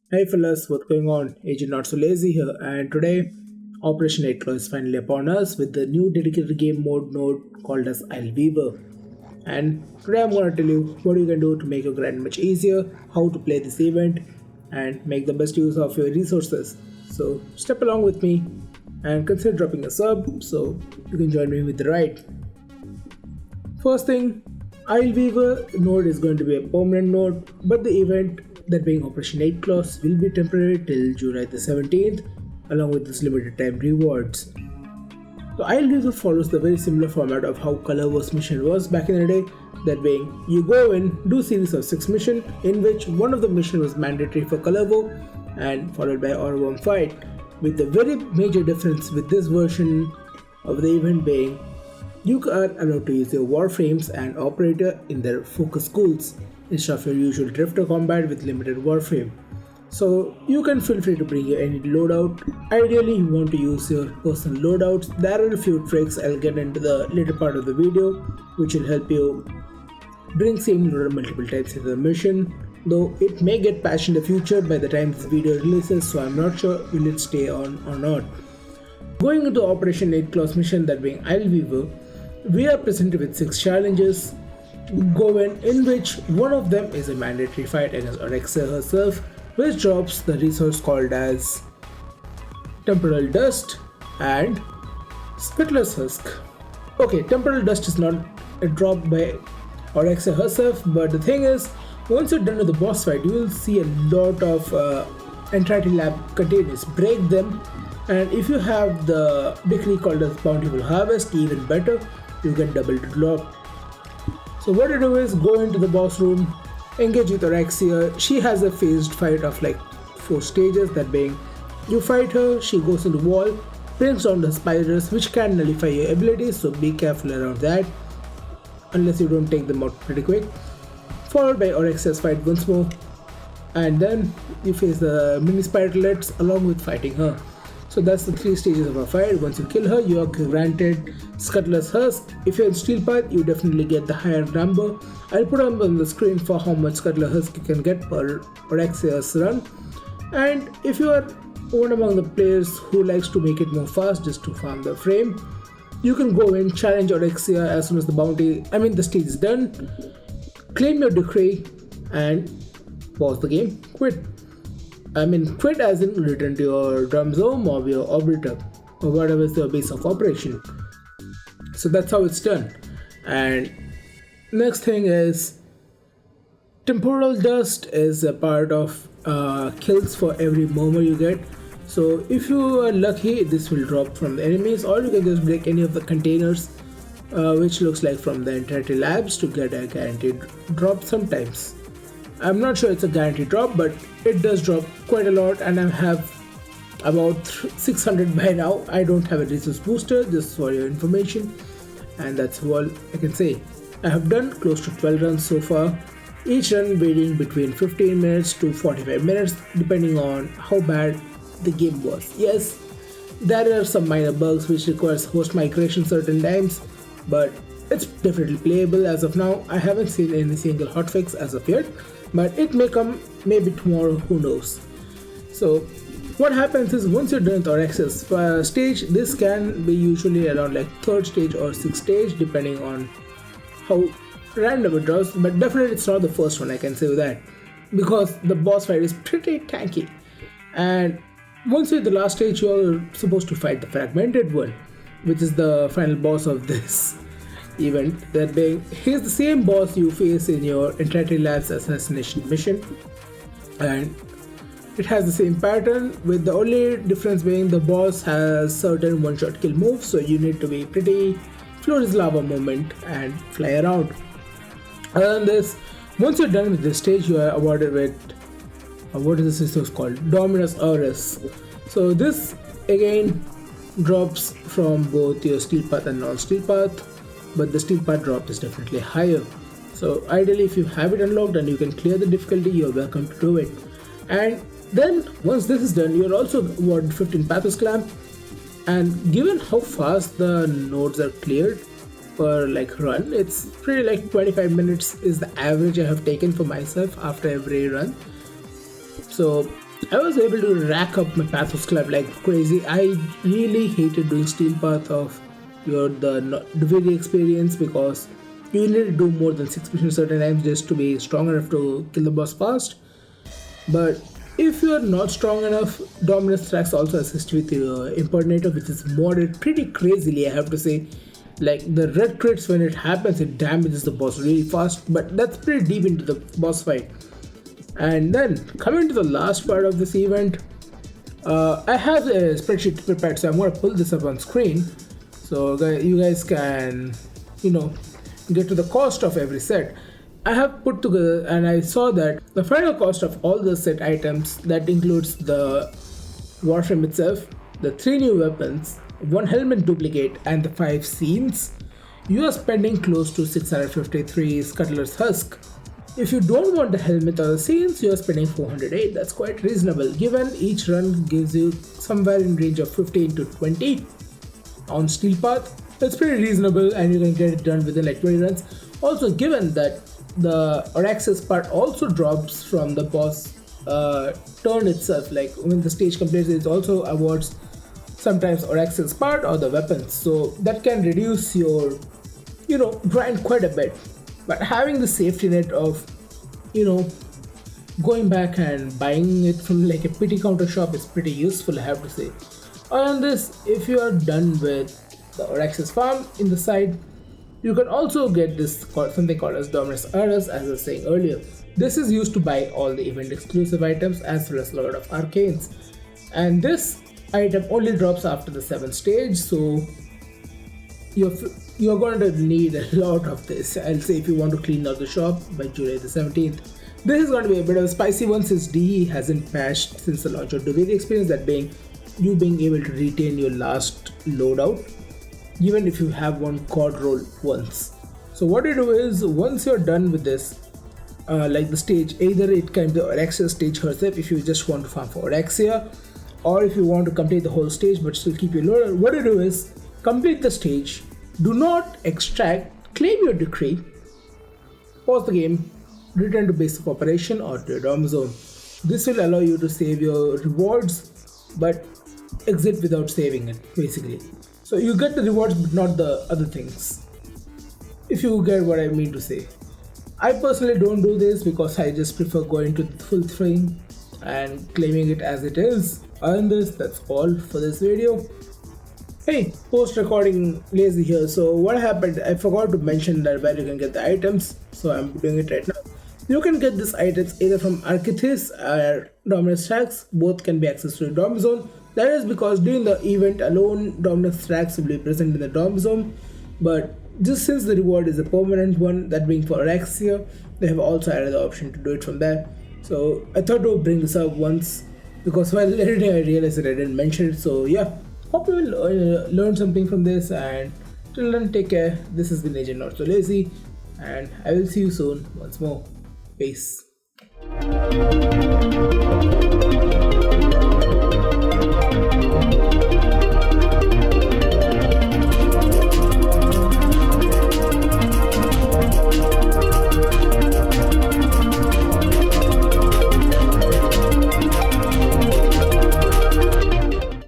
Hey fellas, what's going on? Agent Not So Lazy here, and today Operation 8 Claw is finally upon us with the new dedicated game mode node called as Isleweaver. And today I'm going to tell you what you can do to make your grind much easier, how to play this event, and make the best use of your resources. So step along with me and consider dropping a sub so you can join me with the ride. First thing, Isleweaver node is going to be a permanent node, but the event, that being Operation 8 Clause, will be temporary till July the 17th, along with this limited time rewards. So Isleweaver follows the very similar format of how Color Wars mission was back in the day, that being, you go in, do series of 6 missions, in which one of the mission was mandatory for Color War, and followed by Orworm fight, with the very major difference with this version of the event being you are allowed to use your Warframes and Operator in their focus schools instead of your usual Drifter combat with limited Warframe. So you can feel free to bring your any loadout. Ideally, you want to use your personal loadouts. There are a few tricks I'll get into the later part of the video, which will help you bring same loader multiple times into the mission. Though it may get patched in the future by the time this video releases, so I'm not sure will it stay on or not. Going into Operation 8 Clause mission, that being Isleweaver, we are presented with 6 challenges going in which one of them is a mandatory fight against Oraxia herself, which drops the resource called as Temporal Dust and Spittler's Husk. Okay, Temporal Dust is not a drop by Oraxia herself, but the thing is, once you're done with the boss fight, you will see a lot of Entrati Lab containers. Break them, and if you have the decree called as Bountiful Harvest, even better, you get double to drop. So what you do is go into the boss room, engage with Oraxia. She has a phased fight of like 4 stages, that being you fight her, she goes into the wall, brings down the spiders which can nullify your abilities, so be careful around that unless you don't take them out pretty quick. Followed by Oraxia's fight once more, and then you face the mini spiderlets along with fighting her. So that's the 3 stages of a fight. Once you kill her, you are granted Scuttler's Husk. If you're in Steel Path, you definitely get the higher number. I'll put up on the screen for how much Scuttler Husk you can get per Oraxia's run. And if you are one among the players who likes to make it more fast just to farm the frame, you can go in, challenge Oraxia as soon as the stage is done, claim your decree, and pause the game, quit. Quit as in return to your drum zone or your orbiter or whatever is the base of operation. So that's how it's done. And next thing is Temporal Dust is a part of kills for every murmur you get. So if you are lucky, this will drop from the enemies, or you can just break any of the containers which looks like from the Entrati Labs to get a guaranteed drop sometimes. I'm not sure it's a guaranteed drop, but it does drop quite a lot, and I have about 600 by now. I don't have a resource booster, just for your information, and that's all I can say. I have done close to 12 runs so far, each run varying between 15 minutes to 45 minutes depending on how bad the game was. Yes, there are some minor bugs which requires host migration certain times, but it's definitely playable as of now. I haven't seen any single hotfix as of yet, but it may come maybe tomorrow, who knows. So what happens is, once you're done with Oraxia's stage, this can be usually around like 3rd stage or 6th stage depending on how random it draws, but definitely it's not the first one, I can say that, because the boss fight is pretty tanky. And once you're at the last stage, you're supposed to fight the Fragmented one, which is the final boss of this event, that being, he's the same boss you face in your Entrati Labs assassination mission, and it has the same pattern, with the only difference being the boss has certain one-shot kill moves, so you need to be pretty Floor Lava moment and fly around. Other than this, once you're done with this stage, you are awarded with what is this resource called? Dominus Auris. So this again drops from both your Steel Path and non-Steel Path, but the Steel Path drop is definitely higher. So ideally, if you have it unlocked and you can clear the difficulty, you're welcome to do it. And then once this is done, you're also awarded 15 Pathos Clamp, and given how fast the nodes are cleared per like run, it's pretty like 25 minutes is the average I have taken for myself after every run. So I was able to rack up my Pathos Club like crazy. I really hated doing Steel Path of the very experience because you need to do more than 6 missions certain times just to be strong enough to kill the boss fast. But if you are not strong enough, Dominus Tracks also assist with Impernator, which is modded pretty crazily, I have to say. Like the red crits, when it happens, it damages the boss really fast, but that's pretty deep into the boss fight. And then coming to the last part of this event, I have a spreadsheet prepared, so I'm going to pull this up on screen so you guys can, you know, get to the cost of every set. I have put together and I saw that the final cost of all the set items, that includes the Warframe itself, the 3 new weapons, 1 helmet duplicate, and the 5 scenes, you are spending close to 653 Scuttler's Husk. If you don't want the helmet or the scenes, you are spending 408. That's quite reasonable given each run gives you somewhere in range of 15 to 20 on Steel Path. That's pretty reasonable and you can get it done within like 20 runs. Also, given that the Oraxia's part also drops from the boss turn itself, like when the stage completes, it also awards sometimes Oraxia's part or the weapons, so that can reduce your grind quite a bit. But having the safety net of going back and buying it from like a pity counter shop is pretty useful, I have to say. On this, if you are done with the Oraxia's farm in the side, you can also get this something called as Dominus Aras, as I was saying earlier. This is used to buy all the event exclusive items as well as a lot of arcanes, and this item only drops after the 7th stage, so you're going to need a lot of this, I'll say, if you want to clean out the shop by July the 17th. This is going to be a bit of a spicy one since DE hasn't patched since the launch of the very experience, that being you being able to retain your last loadout even if you have one quad roll once. So what you do is, once you're done with this, like the stage, either it can be the Oraxia stage herself if you just want to farm for Oraxia, or if you want to complete the whole stage but still keep your loadout, what you do is complete the stage, do not extract, claim your decree, pause the game, return to base of operation or to your dorm zone. This will allow you to save your rewards but exit without saving it, basically. So you get the rewards but not the other things, if you get what I mean to say. I personally don't do this because I just prefer going to the full thing and claiming it as it is. Other than this, that's all for this video. Hey, post recording lazy here. So what happened, I forgot to mention that where you can get the items, so I'm doing it right now. You can get these items either from Archithis or Dominus Tracks. Both can be accessed to the Dom Zone. That is because during the event alone, Dominus Tracks will be present in the Dom Zone. But just since the reward is a permanent one, that being for Oraxia, they have also added the option to do it from there. So I thought to bring this up once because while editing I realized that I didn't mention it. So yeah, hope you will learn something from this, and till then, take care. This has been Agent Not So Lazy, and I will see you soon once more. Peace.